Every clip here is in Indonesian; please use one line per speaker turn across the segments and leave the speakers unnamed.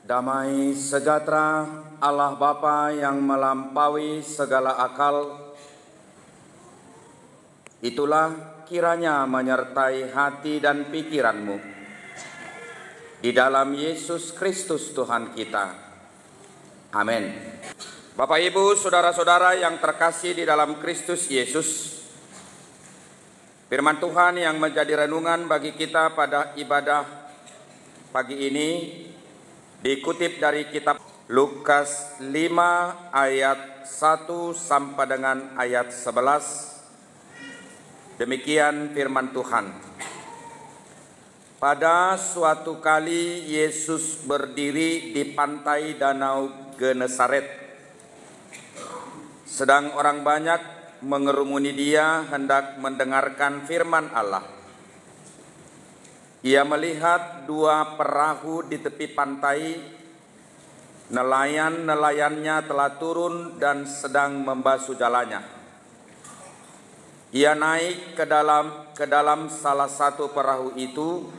Damai sejahtera Allah Bapa yang melampaui segala akal, itulah kiranya menyertai hati dan pikiranmu. Di dalam Yesus Kristus Tuhan kita. Amin. Bapak Ibu, saudara-saudara yang terkasih di dalam Kristus Yesus, firman Tuhan yang menjadi renungan bagi kita pada ibadah pagi ini dikutip dari kitab Lukas 5 ayat 1 sampai dengan ayat 11. Demikian firman Tuhan. Pada suatu kali Yesus berdiri di pantai Danau Genesaret. Sedang orang banyak mengerumuni dia hendak mendengarkan firman Allah. Ia melihat dua perahu di tepi pantai. Nelayan-nelayannya telah turun dan sedang membasuh jalannya. Ia naik ke dalam salah satu perahu itu,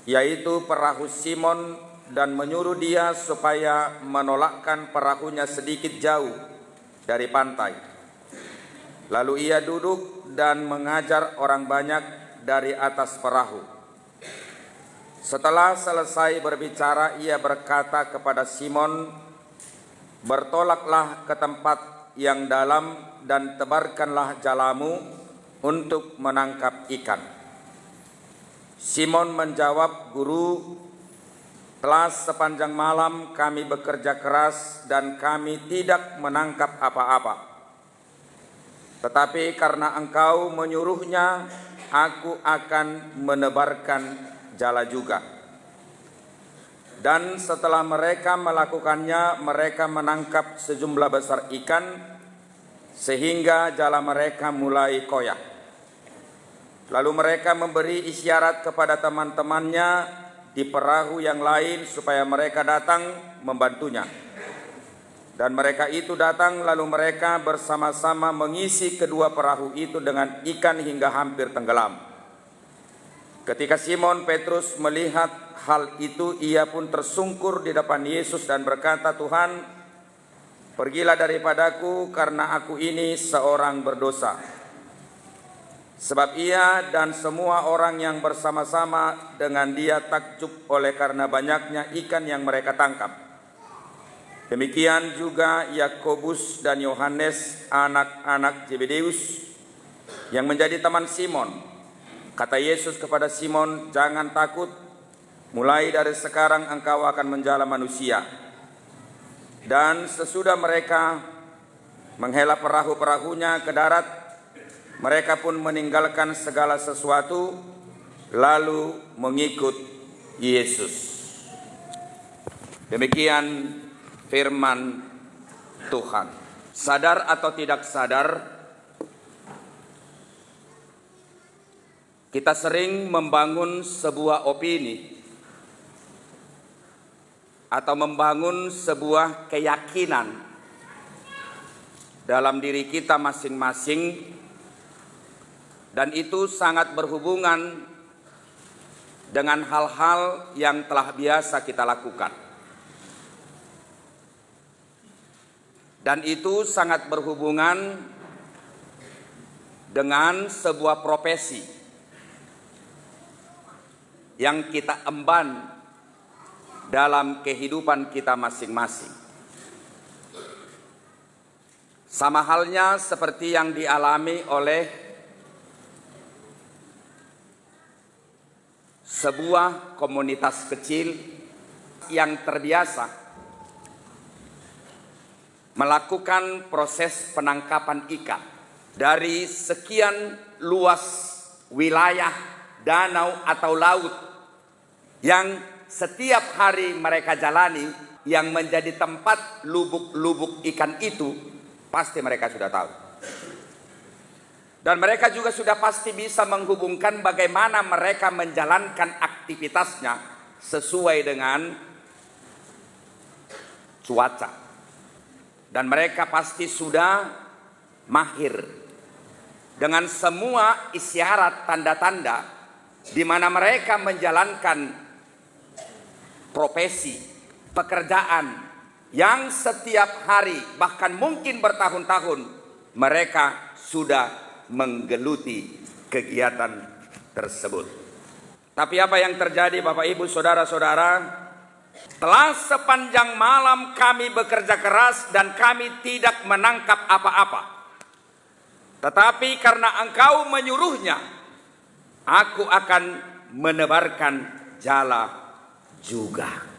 yaitu perahu Simon, dan menyuruh dia supaya menolakkan perahunya sedikit jauh dari pantai. Lalu ia duduk dan mengajar orang banyak dari atas perahu. Setelah selesai berbicara, ia berkata kepada Simon, "Bertolaklah ke tempat yang dalam dan tebarkanlah jalamu untuk menangkap ikan." Simon menjawab, "Guru, telah sepanjang malam kami bekerja keras dan kami tidak menangkap apa-apa. Tetapi karena Engkau menyuruhnya, aku akan menebarkan jala juga." Dan setelah mereka melakukannya, mereka menangkap sejumlah besar ikan sehingga jala mereka mulai koyak. Lalu mereka memberi isyarat kepada teman-temannya di perahu yang lain supaya mereka datang membantunya. Dan mereka itu datang, lalu mereka bersama-sama mengisi kedua perahu itu dengan ikan hingga hampir tenggelam. Ketika Simon Petrus melihat hal itu, ia pun tersungkur di depan Yesus dan berkata, "Tuhan, pergilah daripadaku karena aku ini seorang berdosa." Sebab ia dan semua orang yang bersama-sama dengan dia takjub oleh karena banyaknya ikan yang mereka tangkap. Demikian juga Yakobus dan Yohanes, anak-anak Zebedeus, yang menjadi teman Simon. Kata Yesus kepada Simon, "Jangan takut, mulai dari sekarang engkau akan menjala manusia." Dan sesudah mereka menghela perahu-perahunya ke darat, mereka pun meninggalkan segala sesuatu, lalu mengikut Yesus. Demikian firman Tuhan. Sadar atau tidak sadar, kita sering membangun sebuah opini atau membangun sebuah keyakinan dalam diri kita masing-masing, dan itu sangat berhubungan dengan hal-hal yang telah biasa kita lakukan. Dan itu sangat berhubungan dengan sebuah profesi yang kita emban dalam kehidupan kita masing-masing. Sama halnya seperti yang dialami oleh sebuah komunitas kecil yang terbiasa melakukan proses penangkapan ikan dari sekian luas wilayah danau atau laut yang setiap hari mereka jalani, yang menjadi tempat lubuk-lubuk ikan itu pasti mereka sudah tahu. Dan mereka juga sudah pasti bisa menghubungkan bagaimana mereka menjalankan aktivitasnya sesuai dengan cuaca. Dan mereka pasti sudah mahir dengan semua isyarat tanda-tanda di mana mereka menjalankan profesi pekerjaan yang setiap hari, bahkan mungkin bertahun-tahun, mereka sudah menggeluti kegiatan tersebut. Tapi apa yang terjadi Bapak Ibu Saudara-saudara? Telah sepanjang malam kami bekerja keras dan kami tidak menangkap apa-apa. Tetapi karena Engkau menyuruhnya, aku akan menebarkan jala juga.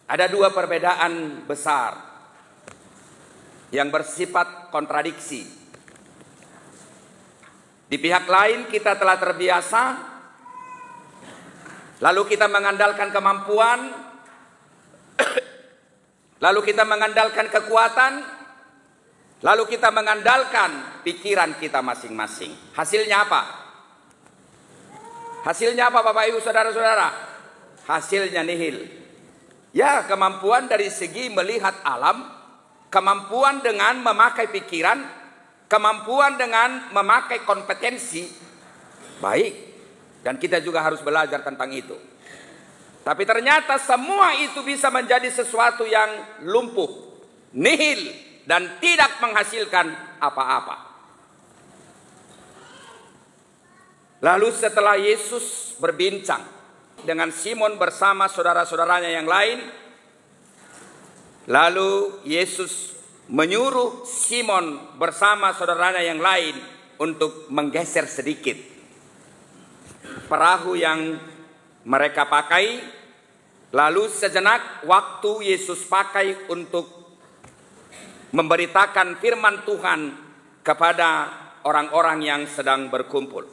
Ada dua perbedaan besar yang bersifat kontradiksi. Di pihak lain kita telah terbiasa, lalu kita mengandalkan kemampuan, lalu kita mengandalkan kekuatan, lalu kita mengandalkan pikiran kita masing-masing. Hasilnya apa? Hasilnya apa Bapak Ibu Saudara-saudara? Hasilnya nihil. Ya, kemampuan dari segi melihat alam, kemampuan dengan memakai pikiran, kemampuan dengan memakai kompetensi, baik. Dan kita juga harus belajar tentang itu. Tapi ternyata semua itu bisa menjadi sesuatu yang lumpuh, nihil, dan tidak menghasilkan apa-apa. Lalu setelah Yesus berbincang dengan Simon bersama saudara-saudaranya yang lain, lalu Yesus menyuruh Simon bersama saudaranya yang lain untuk menggeser sedikit perahu yang mereka pakai. Lalu sejenak waktu Yesus pakai untuk memberitakan firman Tuhan kepada orang-orang yang sedang berkumpul.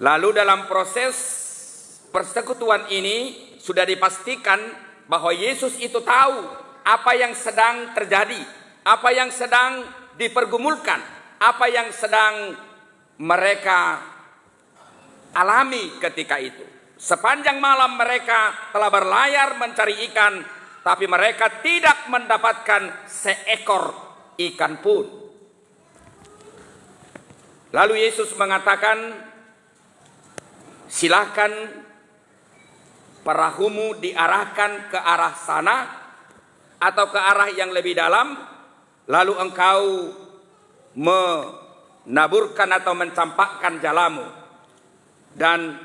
Lalu dalam proses persekutuan ini sudah dipastikan bahwa Yesus itu tahu apa yang sedang terjadi, apa yang sedang dipergumulkan, apa yang sedang mereka alami ketika itu. Sepanjang malam mereka telah berlayar mencari ikan, tapi mereka tidak mendapatkan seekor ikan pun. Lalu Yesus mengatakan, silakan perahumu diarahkan ke arah sana atau ke arah yang lebih dalam, lalu engkau menaburkan atau mencampakkan jalamu. Dan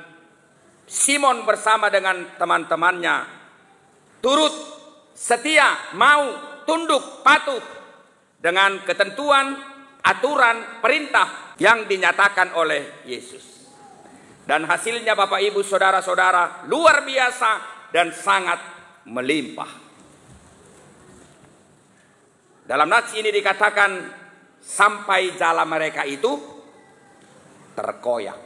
Simon bersama dengan teman-temannya turut setia, mau tunduk, patuh dengan ketentuan, aturan, perintah yang dinyatakan oleh Yesus. Dan hasilnya Bapak Ibu Saudara-saudara luar biasa dan sangat melimpah. Dalam nats ini dikatakan sampai jala mereka itu terkoyak.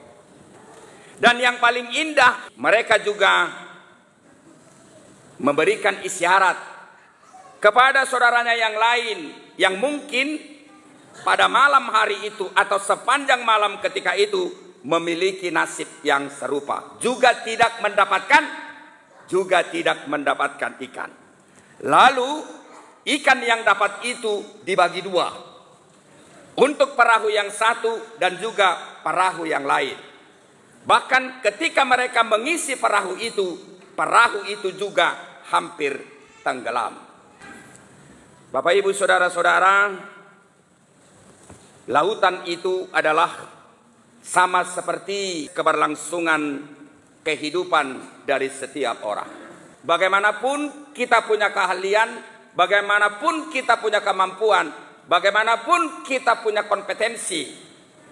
Dan yang paling indah, mereka juga memberikan isyarat kepada saudaranya yang lain yang mungkin pada malam hari itu atau sepanjang malam ketika itu memiliki nasib yang serupa. Juga tidak mendapatkan ikan. Lalu ikan yang dapat itu dibagi dua. Untuk perahu yang satu dan juga perahu yang lain. Bahkan ketika mereka mengisi perahu itu juga hampir tenggelam. Bapak Ibu Saudara-saudara, lautan itu adalah sama seperti keberlangsungan kehidupan dari setiap orang. Bagaimanapun kita punya keahlian, bagaimanapun kita punya kemampuan, bagaimanapun kita punya kompetensi,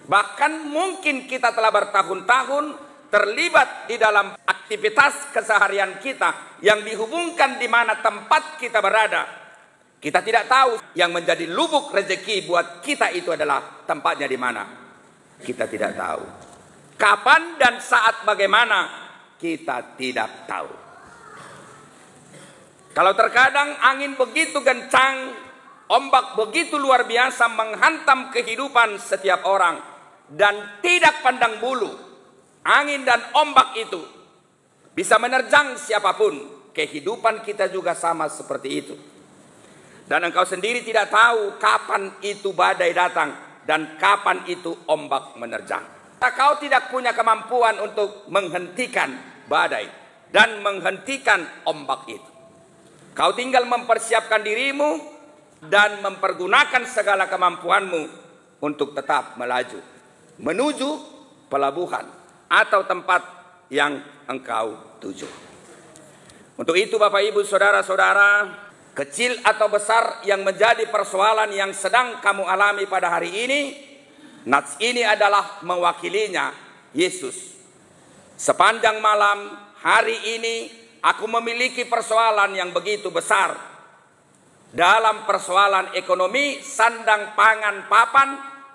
bahkan mungkin kita telah bertahun-tahun terlibat di dalam aktivitas keseharian kita yang dihubungkan di mana tempat kita berada. Kita tidak tahu yang menjadi lubuk rezeki buat kita itu adalah tempatnya di mana. Kita tidak tahu. Kapan dan saat bagaimana kita tidak tahu. Kalau terkadang angin begitu kencang, ombak begitu luar biasa menghantam kehidupan setiap orang dan tidak pandang bulu, angin dan ombak itu bisa menerjang siapapun. Kehidupan kita juga sama seperti itu. Dan engkau sendiri tidak tahu kapan itu badai datang dan kapan itu ombak menerjang. Kau tidak punya kemampuan untuk menghentikan badai dan menghentikan ombak itu. Kau tinggal mempersiapkan dirimu dan mempergunakan segala kemampuanmu untuk tetap melaju menuju pelabuhan atau tempat yang engkau tuju. Untuk itu Bapak Ibu Saudara-saudara, kecil atau besar yang menjadi persoalan yang sedang kamu alami pada hari ini, nats ini adalah mewakilinya Yesus. Sepanjang malam hari ini aku memiliki persoalan yang begitu besar. Dalam persoalan ekonomi, sandang pangan papan,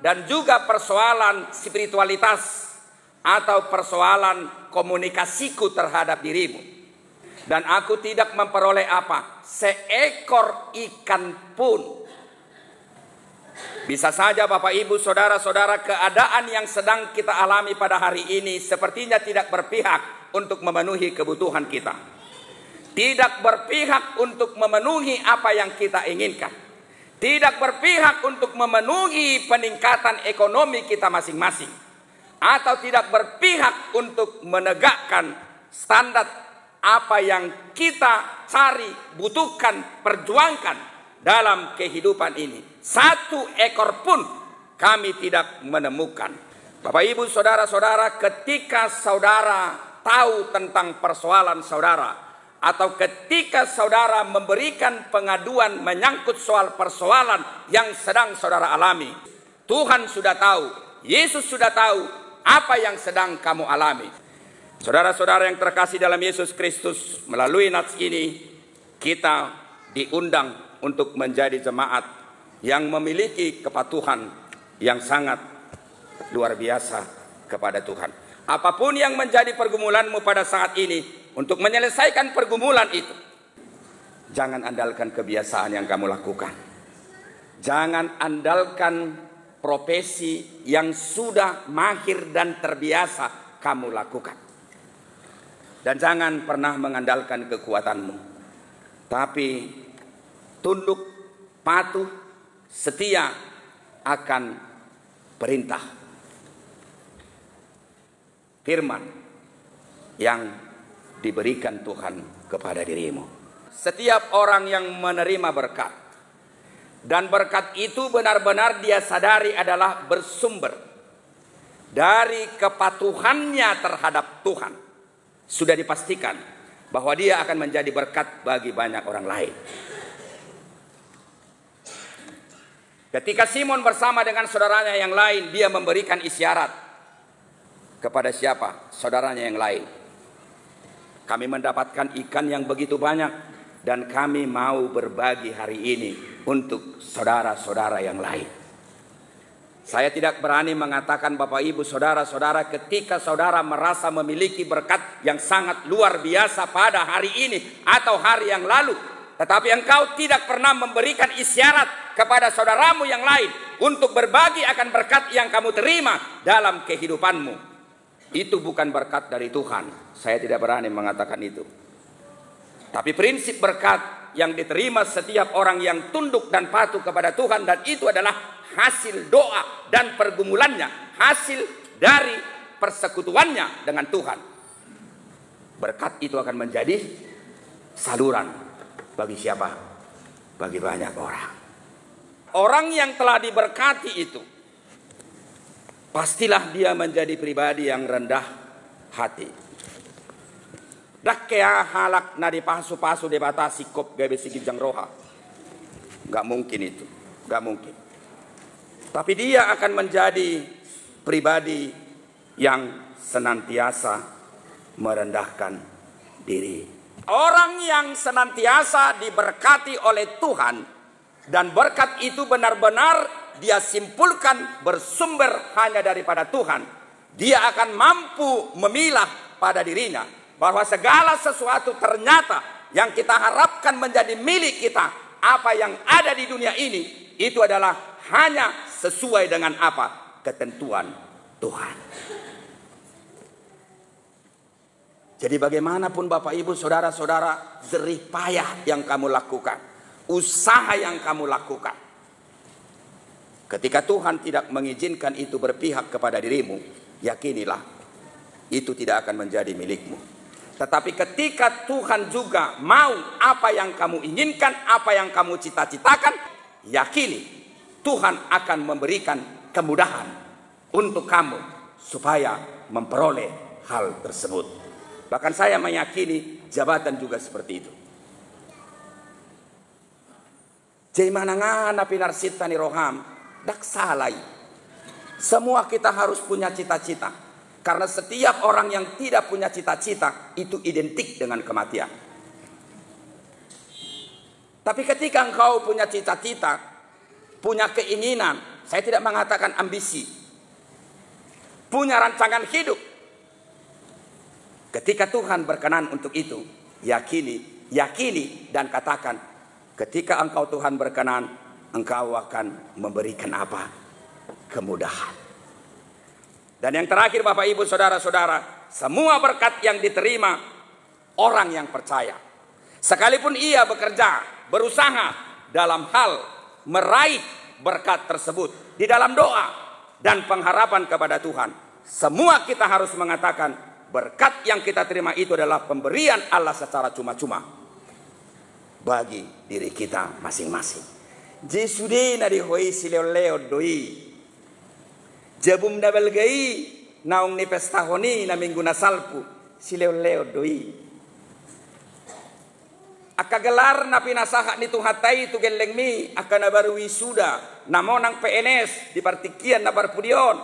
dan juga persoalan spiritualitas atau persoalan komunikasiku terhadap dirimu. Dan aku tidak memperoleh apa? Seekor ikan pun. Bisa saja Bapak Ibu Saudara-saudara, keadaan yang sedang kita alami pada hari ini sepertinya tidak berpihak untuk memenuhi kebutuhan kita. Tidak berpihak untuk memenuhi apa yang kita inginkan. Tidak berpihak untuk memenuhi peningkatan ekonomi kita masing-masing. Atau tidak berpihak untuk menegakkan standar apa yang kita cari, butuhkan, perjuangkan dalam kehidupan ini. Satu ekor pun kami tidak menemukan. Bapak Ibu Saudara-saudara, ketika saudara tahu tentang persoalan saudara, atau ketika saudara memberikan pengaduan menyangkut soal persoalan yang sedang saudara alami, Tuhan sudah tahu, Yesus sudah tahu apa yang sedang kamu alami. Saudara-saudara yang terkasih dalam Yesus Kristus, melalui nats ini kita diundang untuk menjadi jemaat yang memiliki kepatuhan yang sangat luar biasa kepada Tuhan. Apapun yang menjadi pergumulanmu pada saat ini, untuk menyelesaikan pergumulan itu, jangan andalkan kebiasaan yang kamu lakukan. Jangan andalkan profesi yang sudah mahir dan terbiasa kamu lakukan. Dan jangan pernah mengandalkan kekuatanmu. Tapi tunduk, patuh, setia akan perintah firman yang diberikan Tuhan kepada dirimu. Setiap orang yang menerima berkat, dan berkat itu benar-benar dia sadari adalah bersumber dari kepatuhannya terhadap Tuhan, sudah dipastikan bahwa dia akan menjadi berkat bagi banyak orang lain. Ketika Simon bersama dengan saudaranya yang lain, dia memberikan isyarat kepada siapa? Saudaranya yang lain. Kami mendapatkan ikan yang begitu banyak dan kami mau berbagi hari ini untuk saudara-saudara yang lain. Saya tidak berani mengatakan Bapak Ibu Saudara-saudara, ketika saudara merasa memiliki berkat yang sangat luar biasa pada hari ini atau hari yang lalu, tetapi engkau tidak pernah memberikan isyarat kepada saudaramu yang lain untuk berbagi akan berkat yang kamu terima dalam kehidupanmu, itu bukan berkat dari Tuhan. Saya tidak berani mengatakan itu. Tapi prinsip berkat yang diterima setiap orang yang tunduk dan patuh kepada Tuhan, dan itu adalah hasil doa dan pergumulannya, hasil dari persekutuannya dengan Tuhan. Berkat itu akan menjadi saluran bagi siapa? Bagi banyak orang. Orang yang telah diberkati itu, pastilah dia menjadi pribadi yang rendah hati. Dak kaya halak na dipasu-pasu debatasi kop gabe sigijang roha. Gak mungkin itu, gak mungkin. Tapi dia akan menjadi pribadi yang senantiasa merendahkan diri. Orang yang senantiasa diberkati oleh Tuhan, dan berkat itu benar-benar dia simpulkan bersumber hanya daripada Tuhan, dia akan mampu memilah pada dirinya bahwa segala sesuatu ternyata yang kita harapkan menjadi milik kita, apa yang ada di dunia ini, itu adalah hanya sesuai dengan apa? Ketentuan Tuhan. Jadi bagaimanapun Bapak Ibu Saudara-saudara, jerih payah yang kamu lakukan, usaha yang kamu lakukan, ketika Tuhan tidak mengizinkan itu berpihak kepada dirimu, yakinilah itu tidak akan menjadi milikmu. Tetapi ketika Tuhan juga mau apa yang kamu inginkan, apa yang kamu cita-citakan, yakini Tuhan akan memberikan kemudahan untuk kamu supaya memperoleh hal tersebut. Bahkan saya meyakini jabatan juga seperti itu. Jaimanangana pinarsita ni roham dak salai. Semua kita harus punya cita-cita. Karena setiap orang yang tidak punya cita-cita itu identik dengan kematian. Tapi ketika engkau punya cita-cita, punya keinginan, saya tidak mengatakan ambisi, punya rancangan hidup. Ketika Tuhan berkenan untuk itu, yakini dan katakan, ketika engkau Tuhan berkenan, engkau akan memberikan apa? Kemudahan. Dan yang terakhir Bapak Ibu Saudara-saudara, semua berkat yang diterima orang yang percaya, sekalipun ia bekerja, berusaha dalam hal meraih berkat tersebut di dalam doa dan pengharapan kepada Tuhan, semua kita harus mengatakan berkat yang kita terima itu adalah pemberian Allah secara cuma-cuma bagi diri kita masing-masing. Jesudena di hoi sileo doi. Jabum dabal gai naung ni pestahoni na minggu na salpu sileo doi. Akagelar na pinasaha ni tuhatay tu geleng mi akana baru wisuda namonang PNS di partikian na barpudion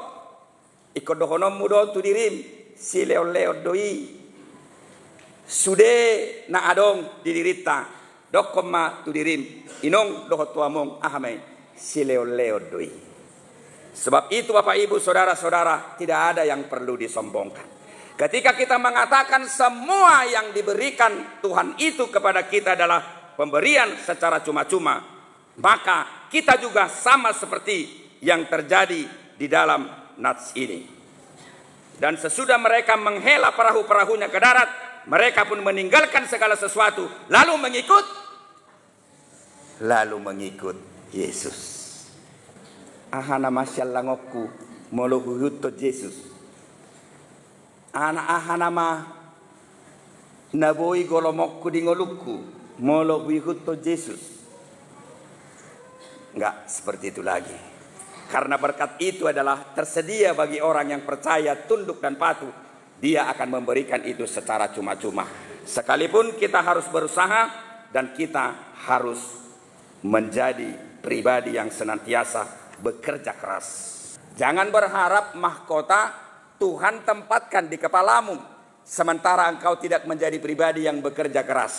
ikodohonom mudo tu dirim sileo doi. Sude na adong didirita dokoma tu dirim inong dohotuamong ahamay sileo doi. Sebab itu Bapak Ibu Saudara-saudara, tidak ada yang perlu disombongkan. Ketika kita mengatakan semua yang diberikan Tuhan itu kepada kita adalah pemberian secara cuma-cuma, maka kita juga sama seperti yang terjadi di dalam nats ini. Dan sesudah mereka menghela perahu-perahunya ke darat, mereka pun meninggalkan segala sesuatu lalu mengikut Yesus. Ahana masyal langokku molohuhuto Yesus. Ahana ma naboi golomokku di ngolukku molohuhuto Yesus. Enggak seperti itu lagi. Karena berkat itu adalah tersedia bagi orang yang percaya, tunduk dan patuh. Dia akan memberikan itu secara cuma-cuma. Sekalipun kita harus berusaha dan kita harus menjadi pribadi yang senantiasa bekerja keras. Jangan berharap mahkota Tuhan tempatkan di kepalamu, sementara engkau tidak menjadi pribadi yang bekerja keras.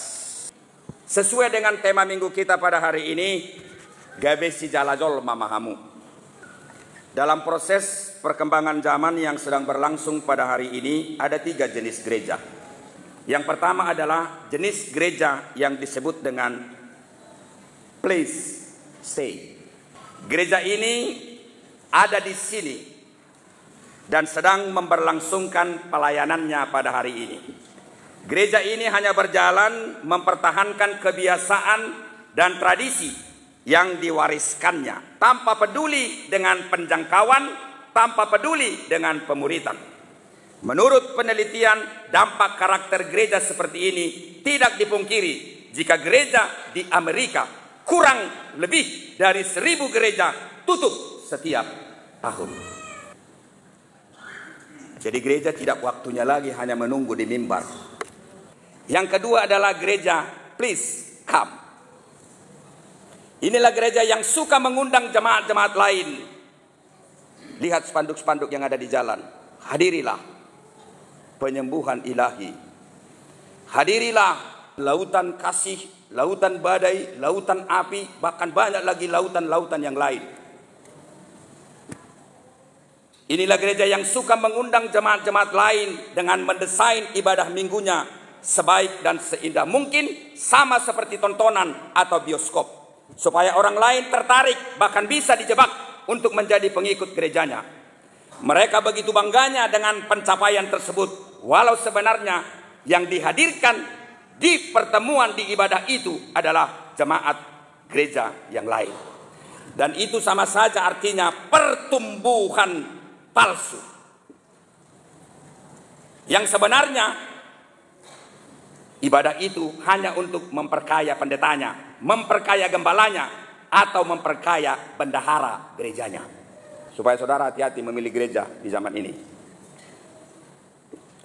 Sesuai dengan tema minggu kita pada hari ini, gabesi jalajol mamahamu. Dalam proses perkembangan zaman yang sedang berlangsung pada hari ini, ada 3 jenis gereja. Yang pertama adalah jenis gereja yang disebut dengan place stay. Gereja ini ada di sini dan sedang memberlangsungkan pelayanannya pada hari ini. Gereja ini hanya berjalan mempertahankan kebiasaan dan tradisi yang diwariskannya, tanpa peduli dengan penjangkauan, tanpa peduli dengan pemuritan. Menurut penelitian, dampak karakter gereja seperti ini tidak dipungkiri jika gereja di Amerika kurang lebih dari 1000 gereja tutup setiap tahun. Jadi gereja tidak waktunya lagi hanya menunggu di mimbar. Yang kedua adalah gereja please come. Inilah gereja yang suka mengundang jemaat-jemaat lain. Lihat spanduk-spanduk yang ada di jalan. Hadirilah penyembuhan ilahi. Hadirilah lautan kasih, lautan badai, lautan api, bahkan banyak lagi lautan-lautan yang lain. Inilah gereja yang suka mengundang jemaat-jemaat lain dengan mendesain ibadah minggunya sebaik dan seindah mungkin, sama seperti tontonan atau bioskop, supaya orang lain tertarik, bahkan bisa dijebak untuk menjadi pengikut gerejanya. Mereka begitu bangganya dengan pencapaian tersebut, walau sebenarnya yang dihadirkan di pertemuan di ibadah itu adalah jemaat gereja yang lain. Dan itu sama saja artinya pertumbuhan palsu. Yang sebenarnya ibadah itu hanya untuk memperkaya pendetanya, memperkaya gembalanya, atau memperkaya bendahara gerejanya. Supaya saudara hati-hati memilih gereja di zaman ini.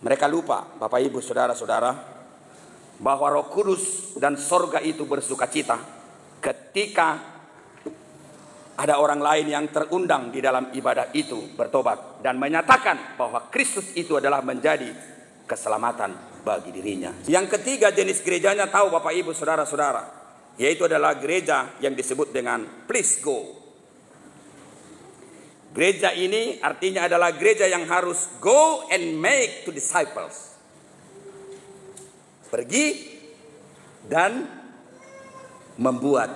Mereka lupa, Bapak Ibu saudara-saudara, bahwa Roh Kudus dan sorga itu bersuka cita ketika ada orang lain yang terundang di dalam ibadah itu bertobat dan menyatakan bahwa Kristus itu adalah menjadi keselamatan bagi dirinya. Yang ketiga jenis gerejanya tahu Bapak Ibu saudara-saudara, yaitu adalah gereja yang disebut dengan please go. Gereja ini artinya adalah gereja yang harus go and make to disciples. Pergi dan membuat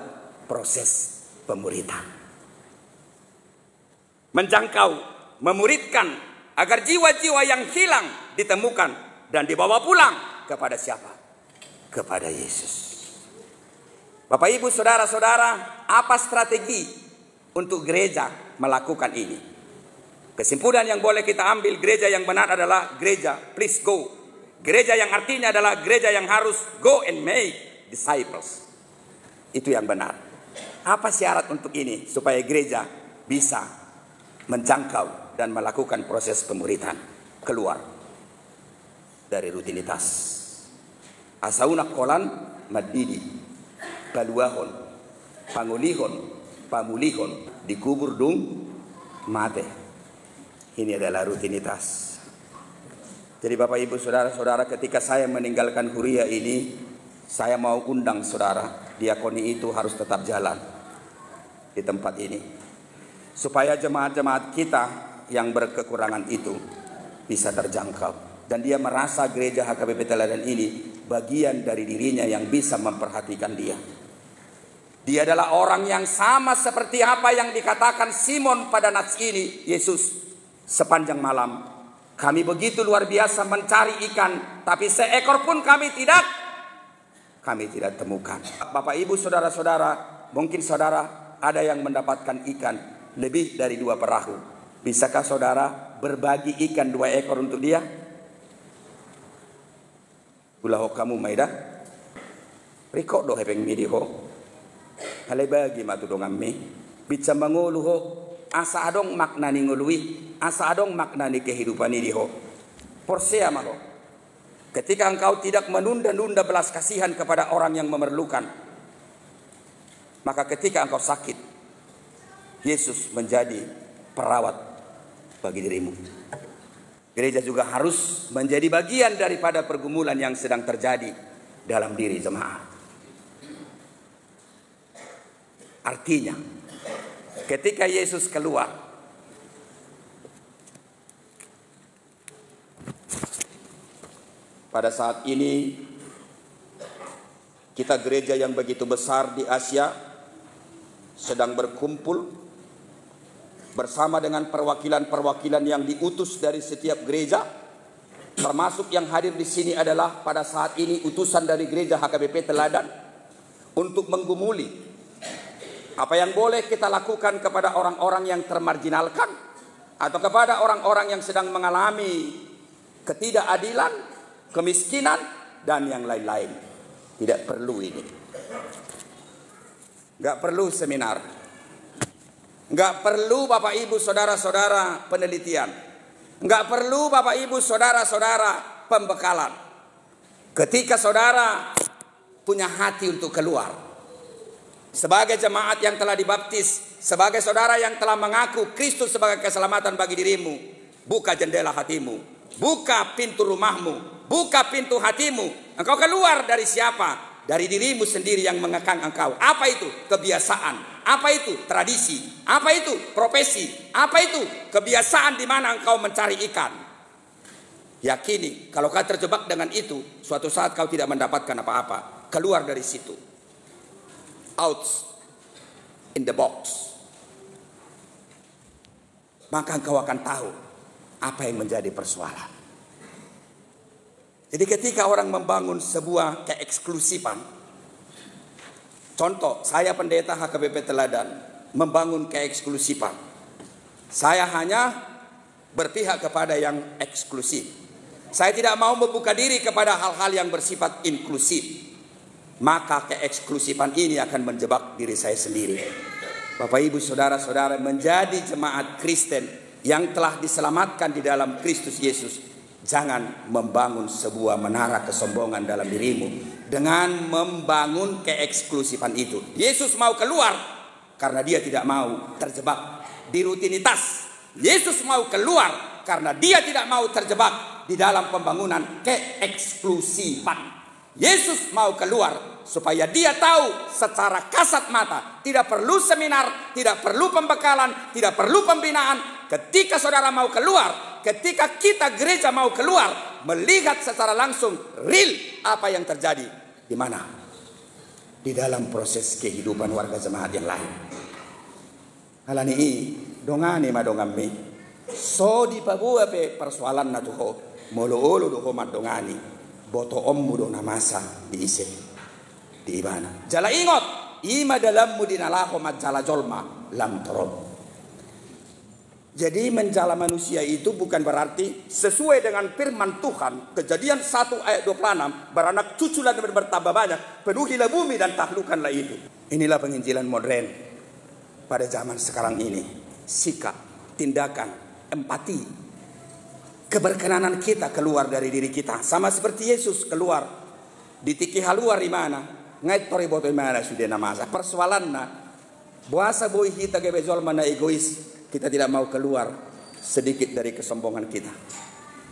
proses pemuridan. Menjangkau, memuridkan agar jiwa-jiwa yang hilang ditemukan dan dibawa pulang kepada siapa? Kepada Yesus. Bapak Ibu saudara-saudara, apa strategi untuk gereja melakukan ini? Kesimpulan yang boleh kita ambil, gereja yang benar adalah gereja please go. Gereja yang artinya adalah gereja yang harus go and make disciples. Itu yang benar. Apa syarat untuk ini? Supaya gereja bisa menjangkau dan melakukan proses pemuridan. Keluar dari rutinitas. Asauna kolan madidi, kaluahon, pangulihon, pamulihon, dikubur dung mate. Ini adalah rutinitas. Jadi Bapak Ibu saudara-saudara, ketika saya meninggalkan Huria ini, saya mau undang saudara, diakoni itu harus tetap jalan di tempat ini, supaya jemaat-jemaat kita yang berkekurangan itu bisa terjangkau. Dan dia merasa gereja HKBP Teladan ini bagian dari dirinya yang bisa memperhatikan dia. Dia adalah orang yang sama seperti apa yang dikatakan Simon pada nats ini. Yesus, sepanjang malam kami begitu luar biasa mencari ikan, tapi seekor pun kami tidak temukan. Bapak Ibu saudara-saudara, mungkin saudara ada yang mendapatkan ikan lebih dari 2 perahu. Bisakah saudara berbagi ikan 2 ekor untuk dia? Ulah kamu maida rikok do hepeng midi ho hale bagi matu dongam mi bica mangulu ho asa adong maknani ngului, asa adong maknani kehidupan ini ho. Porsea maho. Ketika engkau tidak menunda-nunda belas kasihan kepada orang yang memerlukan, maka ketika engkau sakit, Yesus menjadi perawat bagi dirimu. Gereja juga harus menjadi bagian daripada pergumulan yang sedang terjadi dalam diri jemaat. Artinya, ketika Yesus keluar, pada saat ini kita gereja yang begitu besar di Asia sedang berkumpul bersama dengan perwakilan-perwakilan yang diutus dari setiap gereja, termasuk yang hadir di sini adalah pada saat ini utusan dari gereja HKBP Teladan untuk menggumuli apa yang boleh kita lakukan kepada orang-orang yang termarginalkan atau kepada orang-orang yang sedang mengalami ketidakadilan, kemiskinan, dan yang lain-lain. Tidak perlu ini. Nggak perlu seminar. Nggak perlu Bapak Ibu saudara-saudara penelitian. Nggak perlu Bapak Ibu saudara-saudara pembekalan. Ketika saudara punya hati untuk keluar, sebagai jemaat yang telah dibaptis, sebagai saudara yang telah mengaku Kristus sebagai keselamatan bagi dirimu, buka jendela hatimu, buka pintu rumahmu, buka pintu hatimu. Engkau keluar dari siapa? Dari dirimu sendiri yang mengekang engkau. Apa itu? Kebiasaan. Apa itu? Tradisi. Apa itu? Profesi. Apa itu? Kebiasaan di mana engkau mencari ikan. Yakini, kalau kau terjebak dengan itu, suatu saat kau tidak mendapatkan apa-apa. Keluar dari situ. Out in the box. Maka engkau akan tahu apa yang menjadi persoalan. Jadi ketika orang membangun sebuah keeksklusifan, contoh saya pendeta HKBP Teladan membangun keeksklusifan, saya hanya berpihak kepada yang eksklusif. Saya tidak mau membuka diri kepada hal-hal yang bersifat inklusif. Maka keeksklusifan ini akan menjebak diri saya sendiri. Bapak Ibu saudara-saudara, menjadi jemaat Kristen yang telah diselamatkan di dalam Kristus Yesus, jangan membangun sebuah menara kesombongan dalam dirimu dengan membangun keeksklusifan itu. Yesus mau keluar karena dia tidak mau terjebak di rutinitas. Yesus mau keluar karena dia tidak mau terjebak di dalam pembangunan keeksklusifan. Yesus mau keluar supaya dia tahu secara kasat mata, tidak perlu seminar, tidak perlu pembekalan, tidak perlu pembinaan. Ketika saudara mau keluar, ketika kita gereja mau keluar, melihat secara langsung real apa yang terjadi di mana? Di dalam proses kehidupan warga jemaat yang lain. Halani i dongane madongamme. So di pabua pe persoalan na tuho. Molo-olo do homat dongani, boto ommu do namasa diise di ibana. Jala ingot, ima dalammu dinalaho majala jolma lam torob. Jadi menjala manusia itu bukan berarti sesuai dengan firman Tuhan. Kejadian 1 ayat 26, beranak cucu dan bertambah banyak, penuhilah bumi dan taklukkanlah itu. Inilah penginjilan modern pada zaman sekarang ini. Sikap, tindakan, empati, keberkenanan kita keluar dari diri kita, sama seperti Yesus keluar di tiki haluar di mana ngait tori boto mana sudah namasa persoalanna buasa boy kita gebejol mana egois, kita tidak mau keluar sedikit dari kesombongan kita.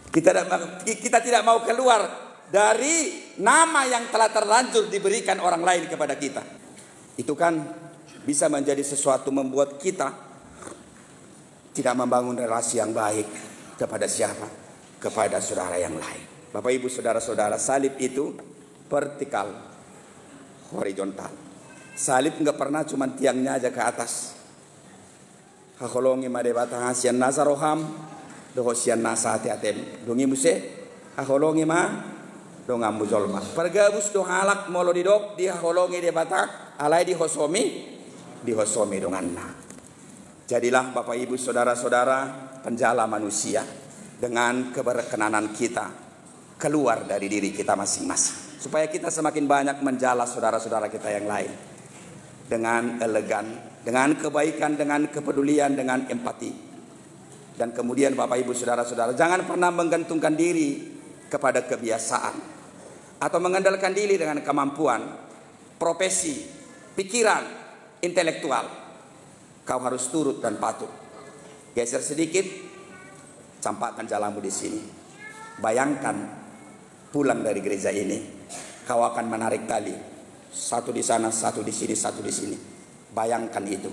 Kita tidak mau keluar dari nama yang telah terlanjur diberikan orang lain kepada kita. Itu kan bisa menjadi sesuatu membuat kita tidak membangun relasi yang baik. Kepada siapa? Kepada saudara yang lain. Bapak Ibu saudara-saudara, salib itu vertikal, horizontal. Salib nggak pernah cuma tiangnya aja ke atas. Hakolongi made batang asian nasaroham, dohosian nasa hati-hati. Dongi muse, hakolongi ma, dongam mujolma. Pergabus do halak molo didok, di hakolongi de batang, alai di hosomi donganna. Jadilah Bapak Ibu saudara-saudara penjala manusia dengan keberkenanan kita keluar dari diri kita masing-masing. Supaya kita semakin banyak menjala saudara-saudara kita yang lain. Dengan elegan, dengan kebaikan, dengan kepedulian, dengan empati. Dan kemudian Bapak Ibu saudara-saudara, jangan pernah menggantungkan diri kepada kebiasaan. Atau mengandalkan diri dengan kemampuan, profesi, pikiran, intelektual. Kau harus turut dan patuh. Geser sedikit, campakkan jalamu di sini. Bayangkan pulang dari gereja ini, kau akan menarik tali. Satu di sana, satu di sini, satu di sini. Bayangkan itu.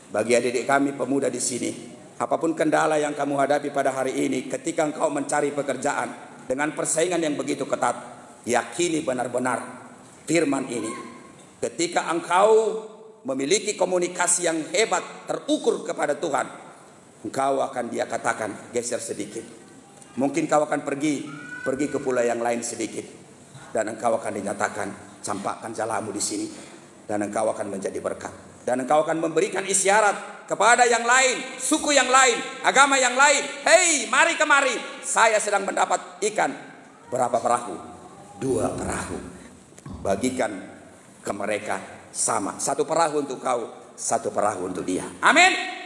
Bagi adik-adik kami pemuda di sini, apapun kendala yang kamu hadapi pada hari ini, ketika engkau mencari pekerjaan dengan persaingan yang begitu ketat, yakini benar-benar firman ini. Ketika engkau memiliki komunikasi yang hebat, terukur kepada Tuhan, engkau akan dia katakan geser sedikit. Mungkin kau akan pergi ke pulau yang lain sedikit, dan engkau akan dinyatakan campakkan jalamu di sini, dan engkau akan menjadi berkat. Dan engkau akan memberikan isyarat kepada yang lain, suku yang lain, agama yang lain. Hei, mari kemari, saya sedang mendapat ikan. Berapa perahu? 2 perahu. Bagikan ke mereka sama. 1 perahu untuk kau, 1 perahu untuk dia. Amin.